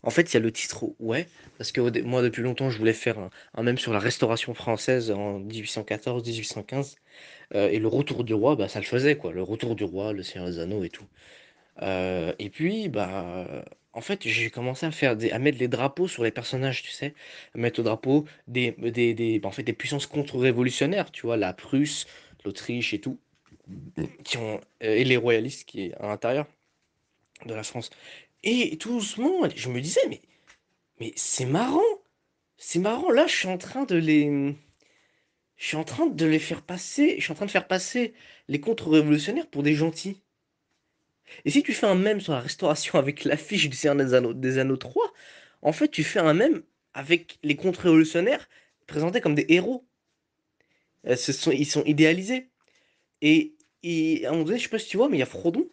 En fait, il y a le titre, ouais, parce que moi, depuis longtemps, je voulais faire un mème sur la Restauration française en 1814-1815, et le retour du roi, bah, ça le faisait, quoi. Le retour du roi, le Seigneur des Anneaux et tout. Et puis, bah, en fait, j'ai commencé à à mettre les drapeaux sur les personnages, tu sais, à mettre au drapeau bah, en fait, des puissances contre-révolutionnaires, tu vois, la Prusse, l'Autriche et tout, et les royalistes qui est à l'intérieur de la France. Et tout doucement, je me disais, mais c'est marrant, là, je suis en train de les faire passer, je suis en train de faire passer les contre-révolutionnaires pour des gentils. Et si tu fais un mème sur la restauration avec l'affiche du Seigneur des Anneaux 3, en fait, tu fais un mème avec les contre-révolutionnaires présentés comme des héros. Ils sont idéalisés. Et, et à un moment donné, je sais pas si tu vois, mais il y a Frodon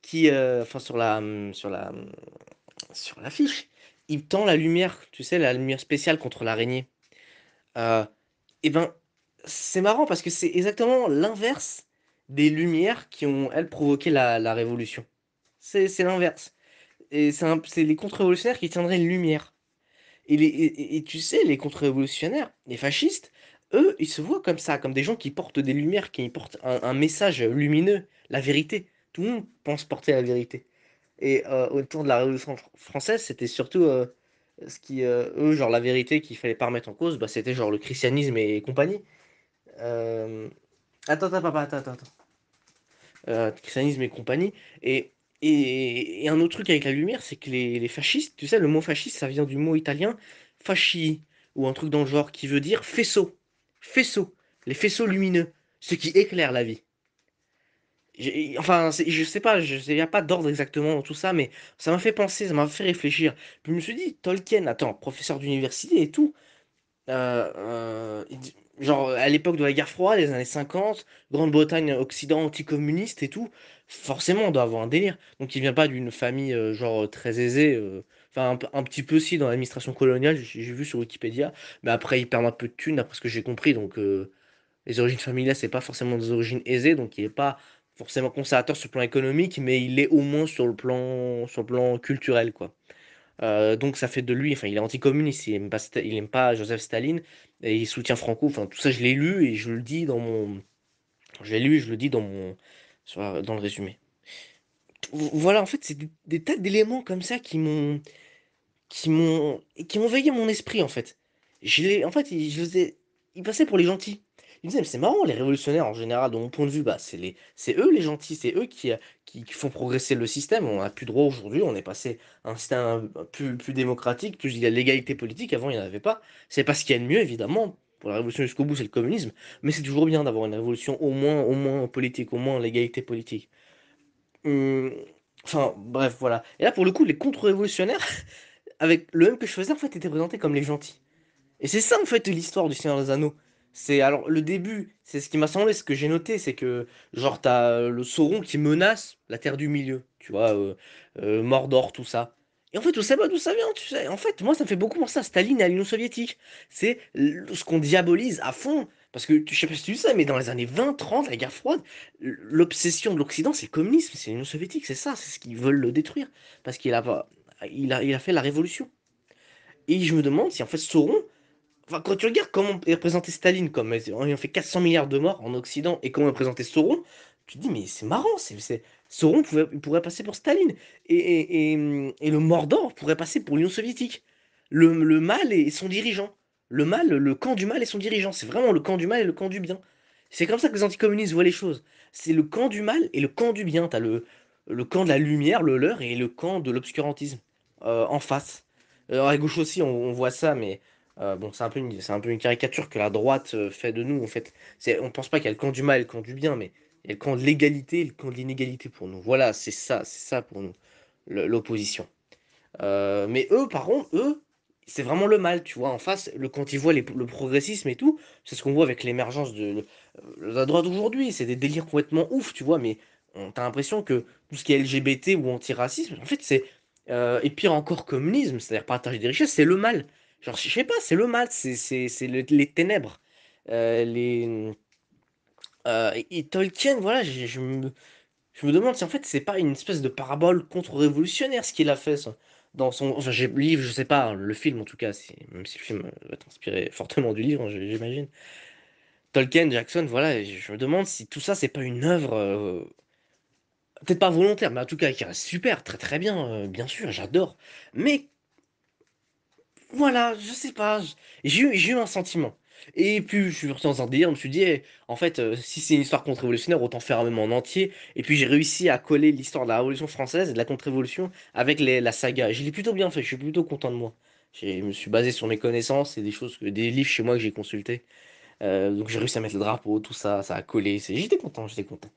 qui, enfin, sur l'affiche, il tend la lumière, tu sais, la lumière spéciale contre l'araignée. Euh, et ben, c'est marrant parce que c'est exactement l'inverse des lumières qui ont, elles, provoqué la révolution. C'est l'inverse. Et c'est les contre-révolutionnaires qui tiendraient une lumière. Et tu sais, les contre-révolutionnaires, les fascistes, eux, ils se voient comme ça, comme des gens qui portent des lumières, qui portent un message lumineux, la vérité. Tout le monde pense porter la vérité. Et autour de la Révolution française, c'était surtout eux, genre la vérité qu'il fallait pas remettre en cause, bah, c'était genre le christianisme et compagnie. Euh, attends. Christianisme et compagnie. Et, et un autre truc avec la lumière, c'est que les fascistes, tu sais, le mot fasciste, ça vient du mot italien fasci, ou un truc dans le genre, qui veut dire faisceau. Faisceau. Les faisceaux lumineux. Ce qui éclaire la vie. Enfin, je sais pas, il n'y a pas d'ordre exactement dans tout ça, mais ça m'a fait penser, ça m'a fait réfléchir. Puis je me suis dit, Tolkien, attends, professeur d'université et tout, genre à l'époque de la guerre froide, les années 50, Grande-Bretagne, Occident anticommuniste et tout, forcément on doit avoir un délire. Donc il vient pas d'une famille genre très aisée, enfin un petit peu aussi dans l'administration coloniale, j'ai vu sur Wikipédia, mais après il perd un peu de thunes d'après ce que j'ai compris, donc les origines familiales c'est pas forcément des origines aisées, donc il est pas forcément conservateur sur le plan économique, mais il est au moins sur le plan culturel quoi. Donc ça fait de lui, enfin il est anticommuniste, il aime pas Joseph Staline et il soutient Franco. Enfin tout ça je l'ai lu et je le dis dans mon, je l'ai lu et je le dis dans mon, dans le résumé. Voilà en fait c'est des tas d'éléments comme ça qui m'ont veillé mon esprit en fait. En fait je les ai, ils passaient pour les gentils. Ils me disaient mais c'est marrant les révolutionnaires en général de mon point de vue bah c'est eux les gentils, c'est eux qui font progresser le système. On n'a plus droit aujourd'hui, on est passé à un système plus démocratique, plus il y a l'égalité politique, avant il n'y en avait pas. C'est pas ce qu'il y a de mieux évidemment. Pour la révolution jusqu'au bout c'est le communisme, mais c'est toujours bien d'avoir une révolution au moins en politique, au moins en l'égalité politique. Hum, Enfin bref voilà. Et là pour le coup les contre-révolutionnaires avec le même que je faisais, en fait, était présenté comme les gentils. Et c'est ça, en fait, l'histoire du Seigneur des Anneaux. C'est alors le début, c'est ce qui m'a semblé, ce que j'ai noté, c'est que genre t'as le Sauron qui menace la Terre du Milieu, tu vois, Mordor, tout ça. Et en fait, on sait pas d'où ça vient, tu sais. En fait, moi, ça me fait beaucoup penser à Staline et à l'Union soviétique. C'est ce qu'on diabolise à fond. Parce que, je sais pas si tu sais, mais dans les années 20-30, la guerre froide, l'obsession de l'Occident, c'est le communisme, c'est l'Union soviétique, c'est ça, c'est ce qu'ils veulent le détruire. Parce il a fait la révolution. Et je me demande si en fait Sauron, enfin quand tu regardes comment est représenté Staline, comme ayant fait 400 milliards de morts en Occident, et comment est représenté Sauron, tu te dis mais c'est marrant, Sauron il pourrait passer pour Staline, et le Mordor pourrait passer pour l'Union soviétique. Le mal et son dirigeant. Le mal, le camp du mal et son dirigeant. C'est vraiment le camp du mal et le camp du bien. C'est comme ça que les anticommunistes voient les choses. C'est le camp du mal et le camp du bien. T'as le camp de la lumière, le leur, et le camp de l'obscurantisme en face. À gauche aussi, on voit ça, mais bon, c'est un peu une caricature que la droite fait de nous, en fait. On pense pas qu'il y a le camp du mal et le camp du bien, mais il y a le camp de l'égalité et le camp de l'inégalité pour nous. Voilà, c'est ça pour nous, l'opposition. Mais eux, par contre, eux, c'est vraiment le mal, tu vois. En face, quand ils voient le progressisme et tout, c'est ce qu'on voit avec l'émergence de la droite aujourd'hui. C'est des délires complètement ouf, tu vois. Mais t'as l'impression que tout ce qui est LGBT ou antiracisme, en fait, et pire encore, communisme, c'est-à-dire partage des richesses, c'est le mal. Genre, je sais pas, c'est le mal, c'est les ténèbres. Les, et Tolkien, voilà, je me demande si en fait c'est pas une espèce de parabole contre-révolutionnaire ce qu'il a fait, ça. enfin, j'ai le livre, je sais pas, hein, le film en tout cas, même si le film va être inspiré fortement du livre, hein, j'imagine. Tolkien, Jackson, voilà, et je me demande si tout ça, c'est pas une œuvre, peut-être pas volontaire, mais en tout cas qui reste super, très très bien, bien sûr, j'adore. Mais voilà, je sais pas, j'ai eu un sentiment. Et puis je suis sorti dans un délire, je me suis dit, en fait, si c'est une histoire contre-révolutionnaire, autant faire un même en entier. Et puis j'ai réussi à coller l'histoire de la Révolution française et de la contre-révolution avec la saga. Et je l'ai plutôt bien fait, je suis plutôt content de moi. Je me suis basé sur mes connaissances et des choses, des livres chez moi que j'ai consultés. Donc j'ai réussi à mettre le drapeau, tout ça, ça a collé. J'étais content, j'étais content.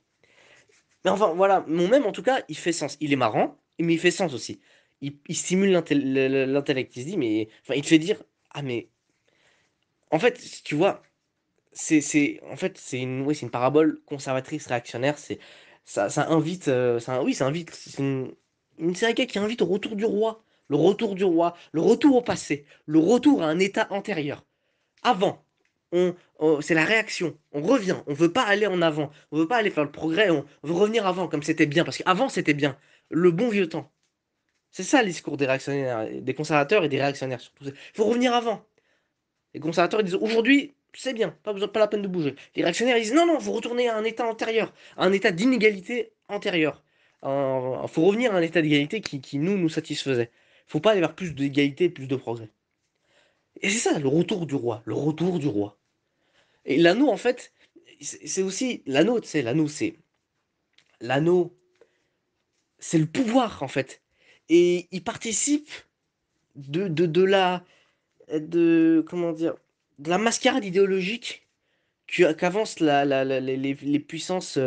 Mais enfin, voilà, mon même en tout cas, il fait sens. Il est marrant, mais il fait sens aussi. Il stimule l'intellect. Il se dit, mais. Enfin, il te fait dire, ah, mais. En fait, tu vois, en fait, oui, c'est une parabole conservatrice réactionnaire. Ça invite. Oui, ça invite. C'est une saga qui invite au retour du roi. Le retour du roi. Le retour au passé. Le retour à un état antérieur. Avant. C'est la réaction. On revient. On veut pas aller en avant. On veut pas aller faire le progrès. On veut revenir avant, comme c'était bien. Parce qu'avant, c'était bien. Le bon vieux temps. C'est ça le discours des réactionnaires, des conservateurs et des réactionnaires surtout. Il faut revenir avant. Les conservateurs ils disent aujourd'hui, c'est bien, pas la peine de bouger. Les réactionnaires ils disent non, non, il faut retourner à un état antérieur, à un état d'inégalité antérieur. Il faut revenir à un état d'égalité qui nous satisfaisait. Il faut pas aller vers plus d'égalité et plus de progrès. Et c'est ça, le retour du roi, le retour du roi. Et l'anneau, en fait, c'est aussi l'anneau, tu sais, l'anneau, c'est le pouvoir, en fait. Et il participe de comment dire, de la mascarade idéologique qu'avancent les puissances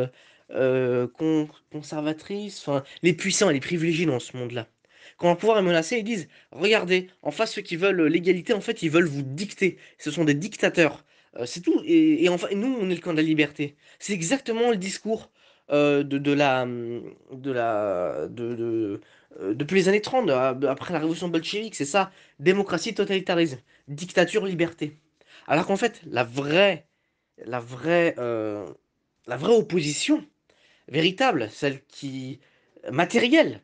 conservatrices, enfin, les puissants et les privilégiés dans ce monde-là. Quand le pouvoir est menacé, ils disent, regardez, en face, ceux qui veulent l'égalité, en fait, ils veulent vous dicter. Ce sont des dictateurs. C'est tout. Et enfin, nous, on est le camp de la liberté. C'est exactement le discours depuis les années 30, après la révolution bolchevique, c'est ça. Démocratie, totalitarisme, dictature, liberté. Alors qu'en fait, la vraie, euh, la vraie opposition véritable, celle qui matérielle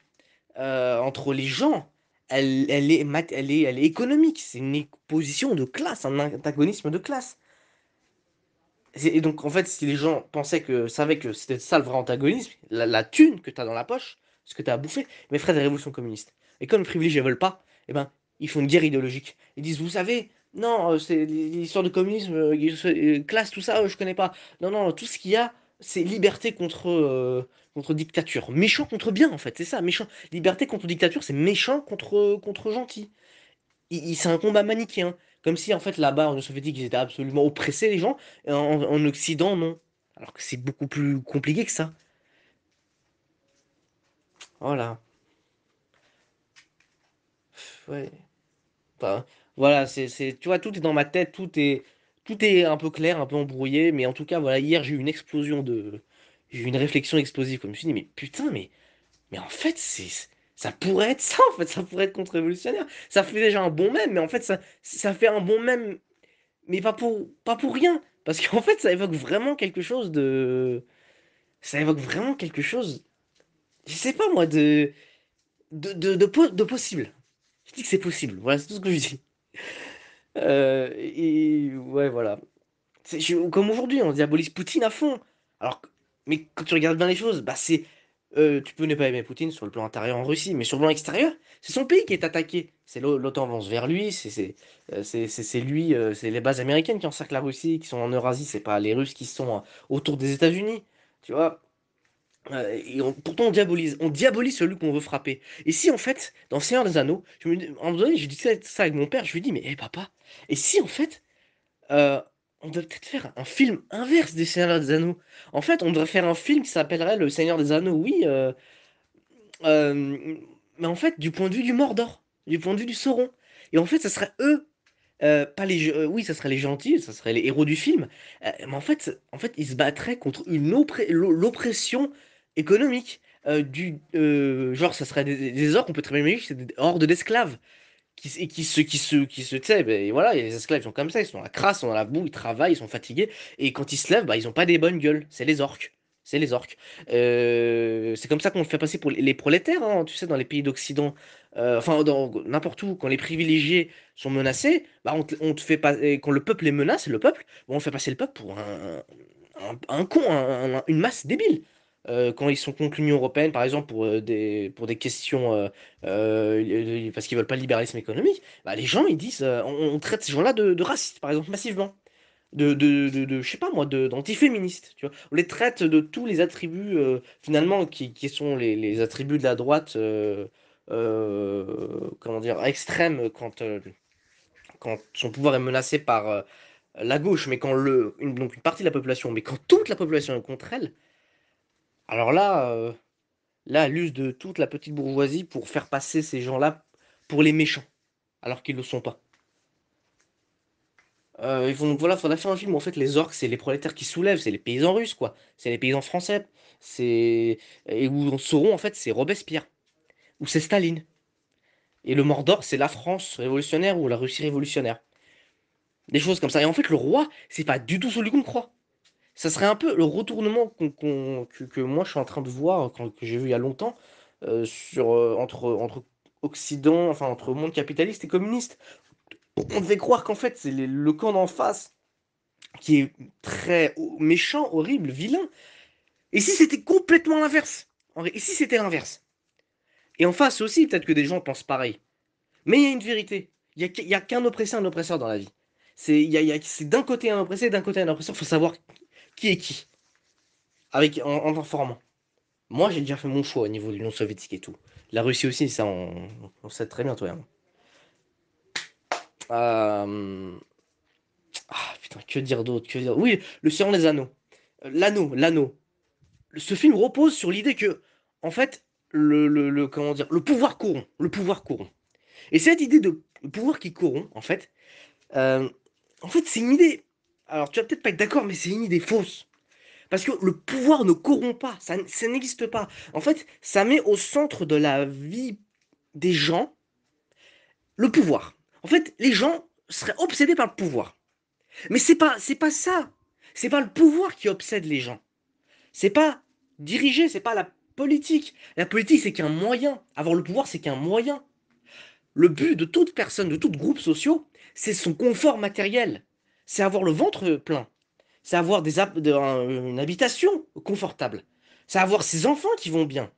entre les gens, elle est économique. C'est une opposition de classe, un antagonisme de classe. Et donc en fait, si les gens savaient que c'était ça le vrai antagonisme, la thune que tu as dans la poche, ce que tu as à bouffer, mais ferait des révolutions communistes. Et comme les privilégiés ne veulent pas, eh ben, ils font une guerre idéologique. Ils disent, vous savez, non, c'est l'histoire de communisme, classe, tout ça, je connais pas. Non, non, tout ce qu'il y a, c'est liberté contre dictature. Méchant contre bien, en fait, c'est ça, méchant. Liberté contre dictature, c'est méchant contre gentil. C'est un combat manichéen. Comme si, en fait, là-bas, en Union soviétique, ils étaient absolument oppressés, les gens, et en Occident, non. Alors que c'est beaucoup plus compliqué que ça. Voilà. Ouais. Enfin, voilà, tu vois, tout est dans ma tête, tout est un peu clair, un peu embrouillé, mais en tout cas, voilà, hier, j'ai eu une réflexion explosive, comme je me suis dit, mais putain, mais en fait, ça pourrait être ça, en fait, ça pourrait être contre-révolutionnaire. Ça fait déjà un bon mème, mais en fait, ça fait un bon mème mais pas pour rien. Parce qu'en fait, ça évoque vraiment quelque chose de. Ça évoque vraiment quelque chose. Je sais pas moi, de possible. Je dis que c'est possible. Voilà, c'est tout ce que je dis. Et ouais, voilà. Comme aujourd'hui, on diabolise Poutine à fond. Alors, mais quand tu regardes bien les choses, bah c'est. Tu peux ne pas aimer Poutine sur le plan intérieur en Russie, mais sur le plan extérieur, c'est son pays qui est attaqué. C'est l'OTAN avance vers lui, c'est lui, c'est les bases américaines qui encerclent la Russie, qui sont en Eurasie, c'est pas les Russes qui sont autour des États-Unis. Tu vois? Et pourtant on diabolise celui qu'on veut frapper. Et si en fait, dans Seigneur des Anneaux, à un moment donné, j'ai dit ça avec mon père, je lui ai dit, mais hé papa, et si en fait euh, on devrait peut-être faire un film inverse des Seigneurs des Anneaux. En fait, on devrait faire un film qui s'appellerait Le Seigneur des Anneaux, oui, euh, mais en fait, du point de vue du Mordor, du point de vue du Sauron. Et en fait, ça serait eux, pas oui, ça serait les gentils, ça serait les héros du film, mais en fait, ils se battraient contre l'oppression économique. Genre, ça serait des orques, on peut très bien imaginer que c'est des hordes d'esclaves tu sais, ben, voilà, les esclaves ils sont comme ça, ils sont à la crasse, ils sont à la boue, ils travaillent, ils sont fatigués, et quand ils se lèvent, bah, ils ont pas des bonnes gueules, c'est les orques. C'est les orques. C'est comme ça qu'on le fait passer pour les prolétaires, hein, tu sais, dans les pays d'Occident. enfin dans n'importe où, quand les privilégiés sont menacés, bah, on te fait pas, et quand le peuple les menace, le peuple, bon, on fait passer le peuple pour un con, une masse débile. Quand ils sont contre l'Union européenne, par exemple, pour des questions, parce qu'ils veulent pas le libéralisme économique, bah, les gens, ils disent, on traite ces gens-là de racistes, par exemple, massivement. Je sais pas moi, d'antiféministes, tu vois. On les traite de tous les attributs, finalement, qui sont les attributs de la droite, comment dire, extrême quand son pouvoir est menacé par la gauche, mais donc une partie de la population, mais quand toute la population est contre elle, alors là, là, elle use de toute la petite bourgeoisie pour faire passer ces gens-là pour les méchants, alors qu'ils ne le sont pas. Donc voilà, faudrait faire un film où en fait les orques, c'est les prolétaires qui soulèvent, c'est les paysans russes, quoi. C'est les paysans français. Et où on sauront en fait c'est Robespierre, ou c'est Staline. Et le Mordor, c'est la France révolutionnaire ou la Russie révolutionnaire. Des choses comme ça. Et en fait, le roi, c'est pas du tout celui qu'on croit. Ça serait un peu le retournement que moi je suis en train de voir, que j'ai vu il y a longtemps, entre Occident, enfin entre monde capitaliste et communiste. On devait croire qu'en fait, c'est le camp d'en face qui est très méchant, horrible, vilain. Et si c'était complètement l'inverse? Et si c'était l'inverse? Et en face aussi, peut-être que des gens pensent pareil. Mais il y a une vérité. Il y a qu'un oppressé, un oppresseur dans la vie. C'est d'un côté un oppressé, d'un côté un oppresseur. Il faut savoir qui est qui, en informant. Moi, j'ai déjà fait mon choix au niveau de l'Union soviétique et tout. La Russie aussi, ça, on sait très bien, toi et moi. Euh, Ah, putain, que dire d'autre? Que dire... Oui, Le Seigneur des Anneaux. L'anneau. Ce film repose sur l'idée que, en fait, comment dire, le pouvoir corrompt. Le pouvoir corrompt. Et cette idée de pouvoir qui corrompt, euh, en fait, c'est une idée. Alors, tu vas peut-être pas être d'accord, mais c'est une idée fausse. Parce que le pouvoir ne corrompt pas, ça n'existe pas. En fait, ça met au centre de la vie des gens le pouvoir. En fait, les gens seraient obsédés par le pouvoir. Mais c'est pas ça. C'est pas le pouvoir qui obsède les gens. C'est pas diriger, c'est pas la politique. La politique, c'est qu'un moyen. Avoir le pouvoir, c'est qu'un moyen. Le but de toute personne, de tout groupe social, c'est son confort matériel. C'est avoir le ventre plein. C'est avoir une habitation confortable. C'est avoir ses enfants qui vont bien.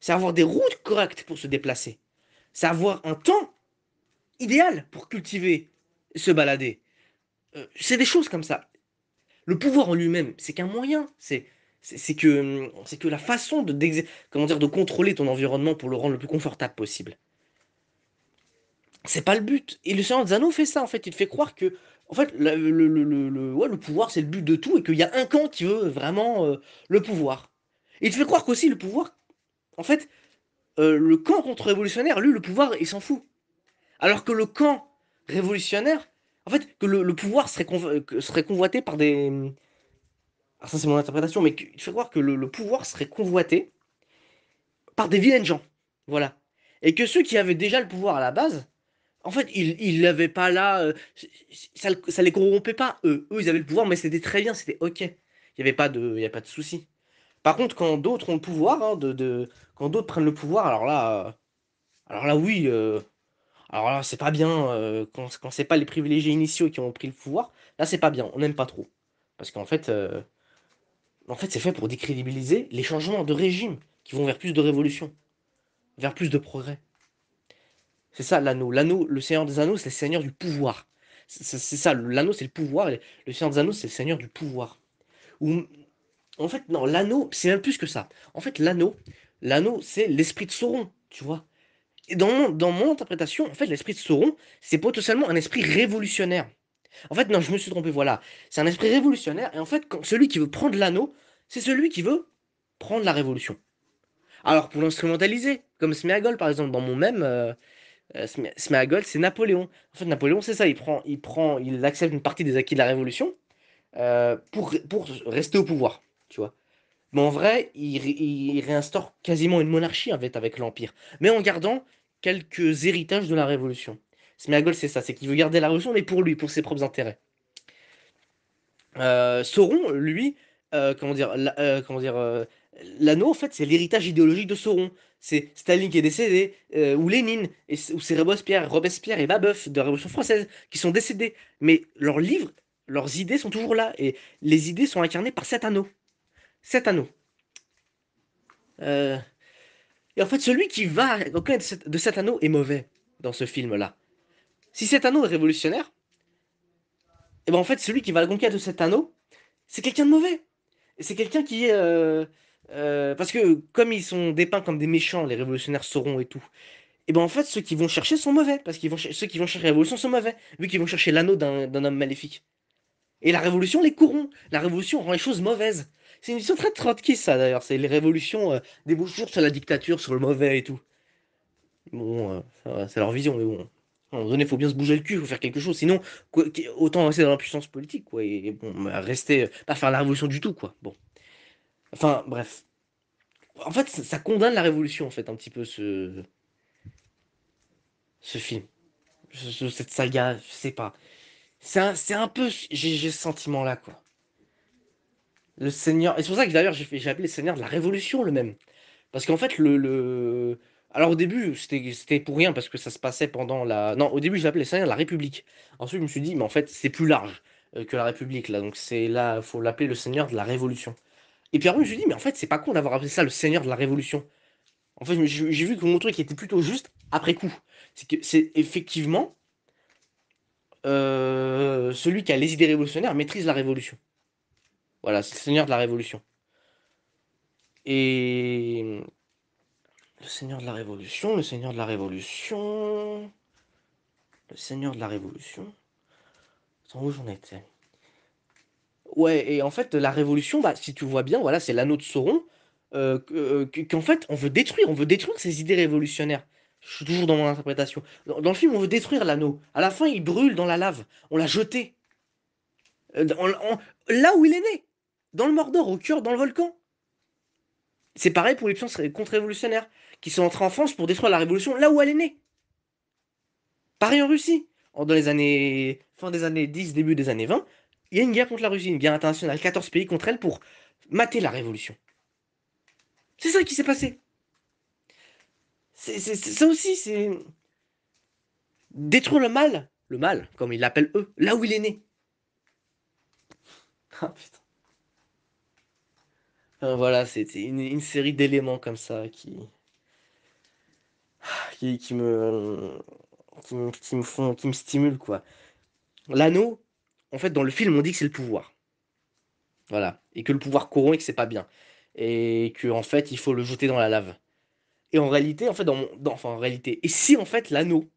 C'est avoir des routes correctes pour se déplacer. C'est avoir un temps idéal pour cultiver, se balader. C'est des choses comme ça. Le pouvoir en lui-même, c'est qu'un moyen. C'est que la façon comment dire, de contrôler ton environnement pour le rendre le plus confortable possible. C'est pas le but. Et le Seigneur des Anneaux fait ça, en fait. Il te fait croire que, en fait, ouais, le pouvoir, c'est le but de tout et qu'il y a un camp qui veut vraiment le pouvoir. Et il te fait croire qu'aussi le pouvoir, en fait, le camp contre-révolutionnaire, lui, le pouvoir, il s'en fout. Alors que le camp révolutionnaire, en fait, que le pouvoir serait convoité par des. Alors ça, c'est mon interprétation, mais il te fait croire que le pouvoir serait convoité par des vilains gens. Voilà. Et que ceux qui avaient déjà le pouvoir à la base, en fait, ils l'avaient pas là. Ça les corrompait pas, eux. Eux, ils avaient le pouvoir, mais c'était très bien, c'était OK. Il y avait pas de souci. Par contre, quand d'autres ont le pouvoir, hein, quand d'autres prennent le pouvoir, alors là, oui. Alors là, c'est pas bien. Quand c'est pas les privilégiés initiaux qui ont pris le pouvoir, là, c'est pas bien. On n'aime pas trop. Parce en fait, c'est fait pour décrédibiliser les changements de régime qui vont vers plus de révolution, vers plus de progrès. C'est ça l'anneau. L'anneau, le Seigneur des Anneaux, c'est le Seigneur du pouvoir. C'est ça, l'anneau, c'est le pouvoir, et le Seigneur des Anneaux, c'est le Seigneur du pouvoir. Ou, en fait, non, l'anneau, c'est même plus que ça. En fait, l'anneau, c'est l'esprit de Sauron, tu vois. Et dans mon interprétation, en fait, l'esprit de Sauron, c'est potentiellement un esprit révolutionnaire. En fait, non, je me suis trompé, voilà. C'est un esprit révolutionnaire, et en fait, celui qui veut prendre l'anneau, c'est celui qui veut prendre la révolution. Alors, pour l'instrumentaliser, comme Sméagol, par exemple, dans mon même, Sméagol, c'est Napoléon. En fait, Napoléon, c'est ça, il accepte une partie des acquis de la Révolution pour rester au pouvoir, tu vois. Mais en vrai, il réinstaure quasiment une monarchie, en fait, avec l'Empire, mais en gardant quelques héritages de la Révolution. Sméagol, c'est ça, c'est qu'il veut garder la Révolution, mais pour lui, pour ses propres intérêts. Sauron, lui, comment dire, l'anneau, en fait, c'est l'héritage idéologique de Sauron. C'est Staline qui est décédé, ou Lénine, ou c'est Robespierre et Babeuf de la Révolution française qui sont décédés. Mais leurs livres, leurs idées sont toujours là. Et les idées sont incarnées par cet anneau. Cet anneau. Euh, Et en fait, celui qui va au cœur de cet anneau est mauvais dans ce film-là. Si cet anneau est révolutionnaire, et ben en fait, celui qui va à la conquête de cet anneau, c'est quelqu'un de mauvais. Et c'est quelqu'un qui est. Parce que comme ils sont dépeints comme des méchants, les révolutionnaires sauront et tout. Et ben en fait, ceux qui vont chercher sont mauvais. Parce que ceux qui vont chercher la révolution sont mauvais. Vu qu'ils vont chercher l'anneau d'un homme maléfique. Et la révolution les corrompt. La révolution rend les choses mauvaises. C'est une vision très trotskiste, ça d'ailleurs. C'est les révolutions débouchent toujours sur la dictature, sur le mauvais et tout. Bon, c'est leur vision, mais bon. À un moment donné, il faut bien se bouger le cul, il faut faire quelque chose. Sinon, autant rester dans l'impuissance politique, quoi. Et bon, bah, rester, pas faire la révolution du tout, quoi. Bon. Enfin, bref. En fait, ça condamne la révolution, en fait, un petit peu, ce film. Cette saga, je sais pas. C'est un peu. J'ai ce sentiment-là, quoi. Le Seigneur. Et c'est pour ça que d'ailleurs, j'ai appelé le Seigneur de la Révolution, le même. Parce qu'en fait, Alors au début, c'était pour rien parce que ça se passait pendant la. Non, au début, je l'appelais Seigneur de la République. Ensuite, je me suis dit, mais en fait, c'est plus large que la République, là. Donc c'est là, faut l'appeler le Seigneur de la Révolution. Et puis après, je me suis dit, mais en fait, c'est pas con d'avoir appelé ça le Seigneur de la Révolution. En fait, j'ai vu que mon truc était plutôt juste après coup. C'est que c'est effectivement celui qui a les idées révolutionnaires maîtrise la Révolution. Voilà, c'est le Seigneur de la Révolution. Et le Seigneur de la Révolution, le Seigneur de la Révolution. Le Seigneur de la Révolution. Attends, où j'en étais? Ouais, et en fait, la Révolution, bah, si tu vois bien, voilà, c'est l'anneau de Sauron, qu'en fait, on veut détruire ces idées révolutionnaires. Je suis toujours dans mon interprétation. Dans le film, on veut détruire l'anneau. À la fin, il brûle dans la lave. On l'a jeté. Là où il est né. Dans le Mordor, au cœur, dans le volcan. C'est pareil pour les puissances contre-révolutionnaires, qui sont entrées en France pour détruire la Révolution là où elle est née. Pareil en Russie. Dans les années, fin des années 10, début des années 20, il y a une guerre contre la Russie, une guerre internationale, 14 pays contre elle pour mater la révolution. C'est ça qui s'est passé. Ça aussi, c'est détruire le mal, comme ils l'appellent eux, là où il est né. Ah putain. Voilà, c'est une série d'éléments comme ça qui qui me stimulent, quoi. L'anneau, en fait, dans le film, on dit que c'est le pouvoir. Voilà. Et que le pouvoir corrompt et que c'est pas bien. Et que, en fait, il faut le jeter dans la lave. Et en réalité, en fait, enfin, en réalité, et si en fait l'anneau,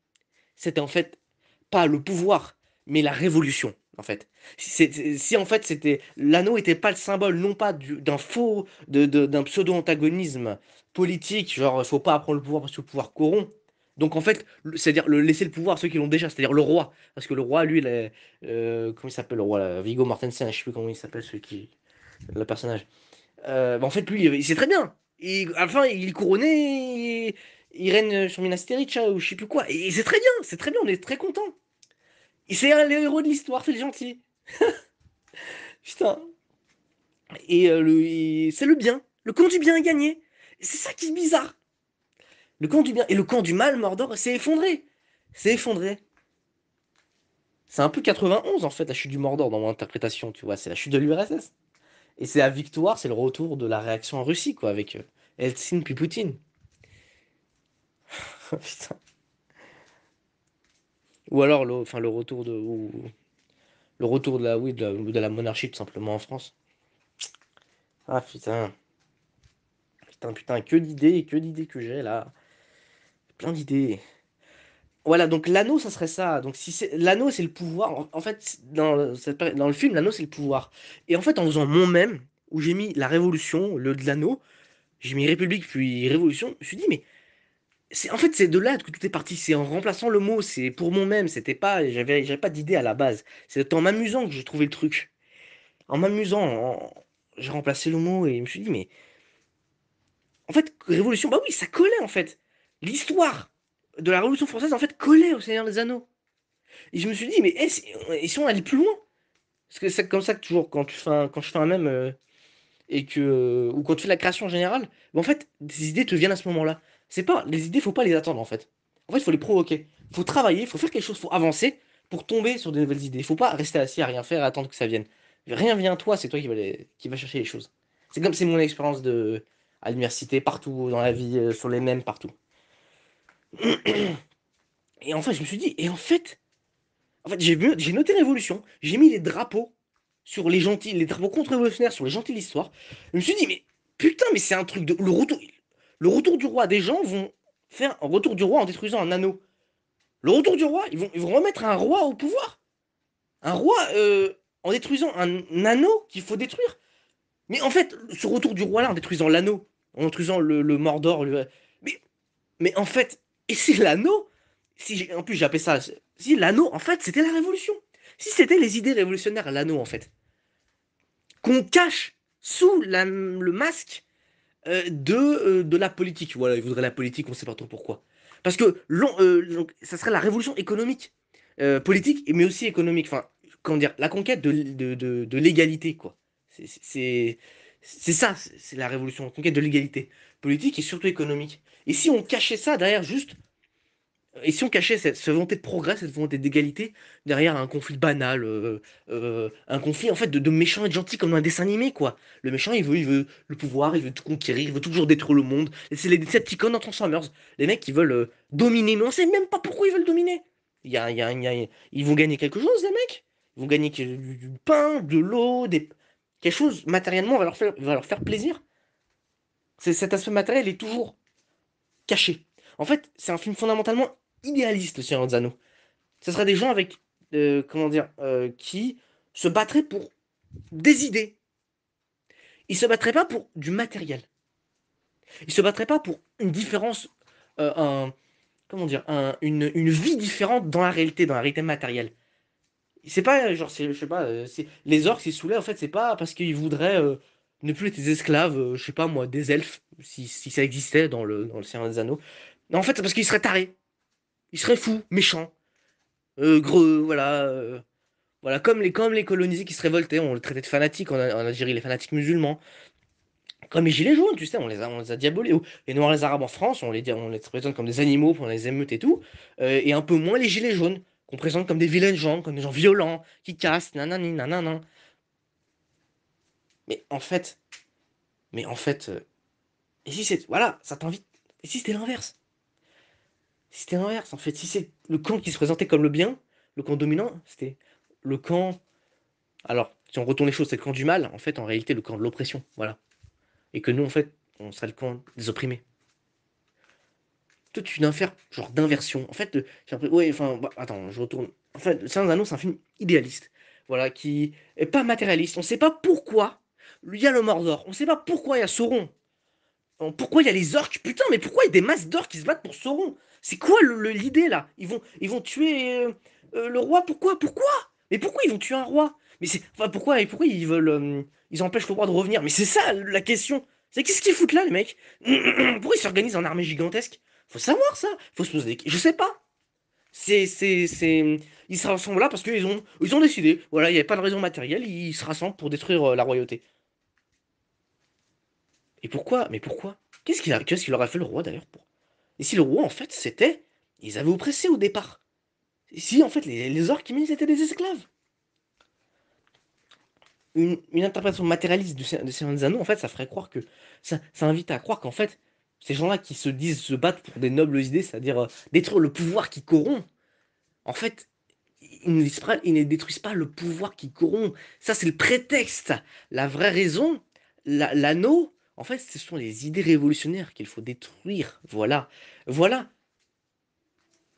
c'était en fait pas le pouvoir, mais la révolution, en fait. Si en fait c'était l'anneau était pas le symbole, non pas d'un faux, d'un pseudo-antagonisme politique, genre faut pas apprendre le pouvoir parce que le pouvoir corrompt. Donc en fait, c'est-à-dire laisser le pouvoir à ceux qui l'ont déjà, c'est-à-dire le roi, parce que le roi, lui, comment il s'appelle le roi, là, Viggo Mortensen, je sais plus comment il s'appelle, le personnage. Bah, en fait, lui, il sait très bien. Et à la fin, il est couronné, il règne sur Minas Tirith, ou je sais plus quoi. Et c'est très bien, on est très content. Et c'est le héros de l'histoire, c'est le gentil. Putain. Et c'est le bien. Le camp du bien a gagné. Et c'est ça qui est bizarre. Le camp du bien. Et le camp du mal, Mordor, s'est effondré. C'est effondré. C'est un peu 91 en fait, la chute du Mordor dans mon interprétation, tu vois. C'est la chute de l'URSS. Et c'est la victoire, c'est le retour de la réaction en Russie, quoi, avec Helsinki puis Poutine. Putain. Ou alors enfin, le retour de la, oui, de la monarchie tout simplement en France. Ah putain, putain, que d'idées que j'ai là. Plein d'idées. Voilà, donc l'anneau, ça serait ça. Donc si c'est l'anneau, c'est le pouvoir. En fait, dans le film, l'anneau, c'est le pouvoir. Et en fait, en faisant mon même, où j'ai mis la révolution, le de l'anneau, j'ai mis république puis révolution, je me suis dit, mais en fait, c'est de là que tout est parti. C'est en remplaçant le mot, c'est pour mon même. C'était pas, j'avais pas d'idée à la base. C'est en m'amusant que j'ai trouvé le truc. En m'amusant, j'ai remplacé le mot et je me suis dit, mais en fait, Révolution, bah oui, ça collait en fait. L'histoire de la Révolution française, en fait, collait au Seigneur des Anneaux. Et je me suis dit, mais et si on allait plus loin? Parce que c'est comme ça que toujours, quand je fais un mème, ou quand tu fais la création générale, bah, en fait, des idées te viennent à ce moment-là. C'est pas, les idées, faut pas les attendre en fait. En fait, il faut les provoquer. Faut travailler, faut faire quelque chose, faut avancer pour tomber sur de nouvelles idées. Faut pas rester assis à rien faire et attendre que ça vienne. Rien vient à toi, c'est toi qui va chercher les choses. C'est mon expérience à l'université, partout dans la vie, sur les mêmes, partout. Et en fait, je me suis dit, j'ai noté Révolution, j'ai mis les drapeaux sur les gentils, les drapeaux contre-révolutionnaires sur les gentils de l'histoire. Je me suis dit, mais putain, mais c'est un truc de. Le retour du roi, des gens vont faire un retour du roi en détruisant un anneau. Le retour du roi, ils vont remettre un roi au pouvoir. Un roi en détruisant un anneau qu'il faut détruire. Mais en fait, ce retour du roi là, en détruisant l'anneau, en détruisant le Mordor, mais, mais en fait, et si l'anneau, en plus j'ai appelé ça, si l'anneau, en fait, c'était la révolution. Si c'était les idées révolutionnaires, l'anneau, en fait, qu'on cache sous le masque de la politique. Voilà, ils voudraient la politique, on ne sait pas trop pourquoi. Parce que donc, ça serait la révolution économique, politique, mais aussi économique. Enfin, comment dire, la conquête de l'égalité, quoi. C'est c'est- c'est ça, c'est la révolution, la conquête de l'égalité politique et surtout économique. Et si on cachait ça derrière juste et si on cachait cette volonté de progrès, cette volonté d'égalité, derrière un conflit banal, un conflit en fait de méchants et de gentils comme dans un dessin animé, quoi. Le méchant, il veut le pouvoir, il veut tout conquérir, il veut toujours détruire le monde. Et c'est les Decepticons dans Transformers. Les mecs qui veulent dominer, mais on sait même pas pourquoi ils veulent dominer. Ils vont gagner quelque chose, les mecs. Ils vont gagner du pain, de l'eau, quelque chose matériellement va leur faire plaisir. Cet aspect matériel est toujours caché. En fait, c'est un film fondamentalement idéaliste, le Seigneur des Anneaux. Ce serait des gens avec, comment dire, qui se battraient pour des idées. Ils se battraient pas pour du matériel. Ils se battraient pas pour une différence, comment dire, une vie différente dans la réalité matérielle. C'est pas, genre, je sais pas, les orques, ils saoulaient, en fait, c'est pas parce qu'ils voudraient ne plus être des esclaves, je sais pas moi, des elfes, si ça existait dans le Seigneur des Anneaux. Non, en fait, c'est parce qu'ils seraient tarés. Ils seraient fous, méchants, gros, voilà. Voilà, comme les colonisés qui se révoltaient, on les traitait de fanatiques en Algérie, les fanatiques musulmans. Comme les gilets jaunes, tu sais, on les a diabolés. Ou les noirs et les arabes en France, on les présente comme des animaux pendant les émeutes et tout. Et un peu moins les gilets jaunes, qu'on présente comme des vilains gens, comme des gens violents, qui cassent, nanani, nanana. Mais en fait, mais en fait, et si c'est, voilà, ça t'invite. Et si c'était l'inverse? Si c'était l'inverse, en fait, si c'est le camp qui se présentait comme le bien, le camp dominant, c'était le camp. Alors, si on retourne les choses, c'est le camp du mal, en fait, en réalité, le camp de l'oppression. Voilà. Et que nous, en fait, on serait le camp des opprimés. Toute une affaire, genre d'inversion. En fait, ouais, enfin, bah, attends, je retourne. En fait, C'est un Anneaux, c'est un film idéaliste. Voilà, qui est pas matérialiste. On sait pas pourquoi il y a le Mordor. On sait pas pourquoi il y a Sauron. Pourquoi il y a les orques? Putain, mais pourquoi il y a des masses d'orques qui se battent pour Sauron? C'est quoi l'idée là? Ils vont tuer le roi? Pourquoi? Mais pourquoi ils vont tuer un roi? Mais c'est, enfin, pourquoi ils veulent, ils empêchent le roi de revenir? Mais c'est ça la question. C'est qu'est-ce qu'ils foutent là, les mecs? Pourquoi ils s'organisent en armée gigantesque? Faut savoir ça. Faut se poser je sais pas. Ils se rassemblent là parce ils ont décidé. Voilà, il n'y avait pas de raison matérielle. Ils se rassemblent pour détruire la royauté. Et pourquoi? Mais pourquoi? Qu'est-ce qu'il aurait fait le roi d'ailleurs pour? Et si le roi, en fait, c'était. Ils avaient oppressé au départ. Et si, en fait, les orques, ils étaient des esclaves. Une interprétation matérialiste de Seigneur des Anneaux, en fait, ça ferait croire que. Ça invite à croire qu'en fait, ces gens-là qui se disent se battre pour des nobles idées, c'est-à-dire détruire le pouvoir qui corrompt, en fait, ils ne détruisent pas le pouvoir qui corrompt. Ça, c'est le prétexte. La vraie raison, l'anneau, en fait, ce sont les idées révolutionnaires qu'il faut détruire. Voilà. Voilà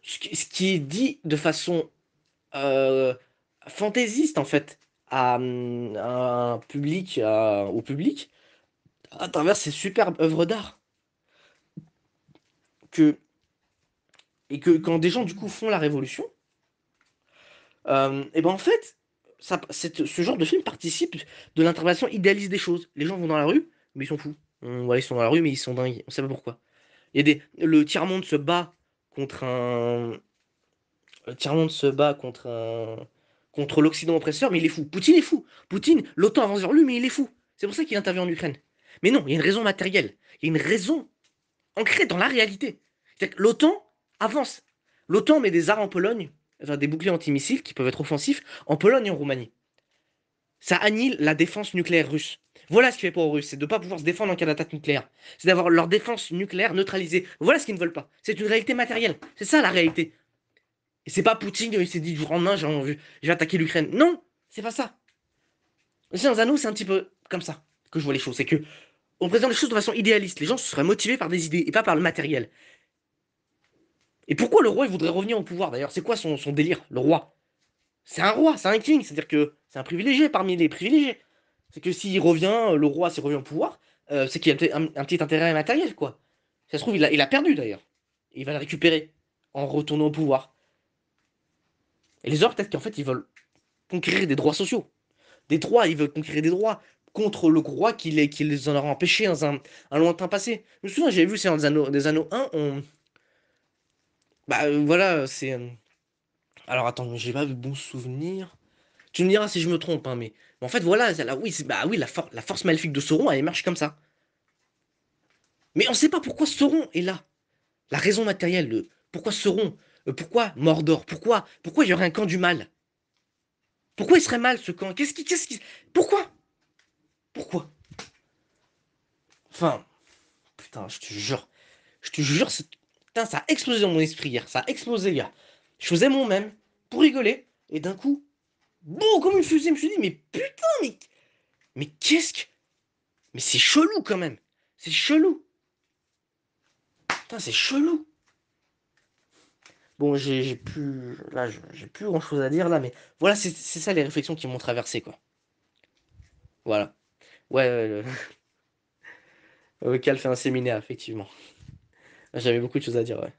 ce qui est dit de façon euh, fantaisiste, en fait, à un public, au public, à travers ces superbes œuvres d'art. Que, et que quand des gens, du coup, font la révolution, et ben en fait, ce genre de film participe de l'interprétation idéaliste des choses. Les gens vont dans la rue, mais ils sont fous. Voilà, ils sont dans la rue, mais ils sont dingues. On sait pas pourquoi. Le tiers-monde se bat contre un, le tiers-monde se bat contre l'Occident oppresseur, mais il est fou. Poutine est fou. Poutine, l'OTAN avance vers lui, mais il est fou. C'est pour ça qu'il intervient en Ukraine. Mais non, il y a une raison matérielle. Il y a une raison. ancré dans la réalité. C'est-à-dire que l'OTAN avance. L'OTAN met des armes en Pologne, enfin des boucliers antimissiles qui peuvent être offensifs en Pologne et en Roumanie. Ça annihile la défense nucléaire russe. Voilà ce qui fait peur aux Russes, c'est de ne pas pouvoir se défendre en cas d'attaque nucléaire. C'est d'avoir leur défense nucléaire neutralisée. Voilà ce qu'ils ne veulent pas. C'est une réalité matérielle. C'est ça la réalité. Et c'est pas Poutine, il s'est dit du jour au lendemain, j'ai attaqué l'Ukraine. Non, c'est pas ça. Aussi, dans Anneau, c'est un petit peu comme ça que je vois les choses. C'est que on présente les choses de façon idéaliste. Les gens seraient motivés par des idées et pas par le matériel. Et pourquoi le roi il voudrait revenir au pouvoir d'ailleurs? C'est quoi son délire, le roi? C'est un roi, c'est un king, c'est-à-dire que c'est un privilégié parmi les privilégiés. C'est que s'il revient, le roi s'il revient au pouvoir, c'est qu'il y a peut-être un petit intérêt matériel, quoi. Ça se trouve, il a perdu d'ailleurs. Il va le récupérer en retournant au pouvoir. Et les autres, peut-être qu'en fait, ils veulent conquérir des droits sociaux. Des droits, ils veulent conquérir des droits contre le roi qui les en aura empêchés dans un lointain passé. Je me souviens, j'avais vu, c'est dans des anneaux 1, bah voilà, c'est... Alors attends, j'ai pas de bons souvenirs. Tu me diras si je me trompe, hein, mais en fait, voilà, oui, bah oui, la force maléfique de Sauron, elle marche comme ça. Mais on sait pas pourquoi Sauron est là. La raison matérielle, pourquoi Sauron, pourquoi Mordor, pourquoi il y aurait un camp du mal? Pourquoi il serait mal ce camp? Pourquoi? Pourquoi? Enfin, putain, je te jure, putain, ça a explosé dans mon esprit hier, ça a explosé, gars. Je faisais mon même pour rigoler, et d'un coup, bon, comme une fusée, je me suis dit, mais putain, mais qu'est-ce que. Mais c'est chelou quand même. C'est chelou. Putain, c'est chelou. Bon, j'ai plus. Là, j'ai plus grand-chose à dire là, mais voilà, c'est ça les réflexions qui m'ont traversé, quoi. Voilà. Ouais, Cal fait un séminaire, effectivement. J'avais beaucoup de choses à dire, ouais.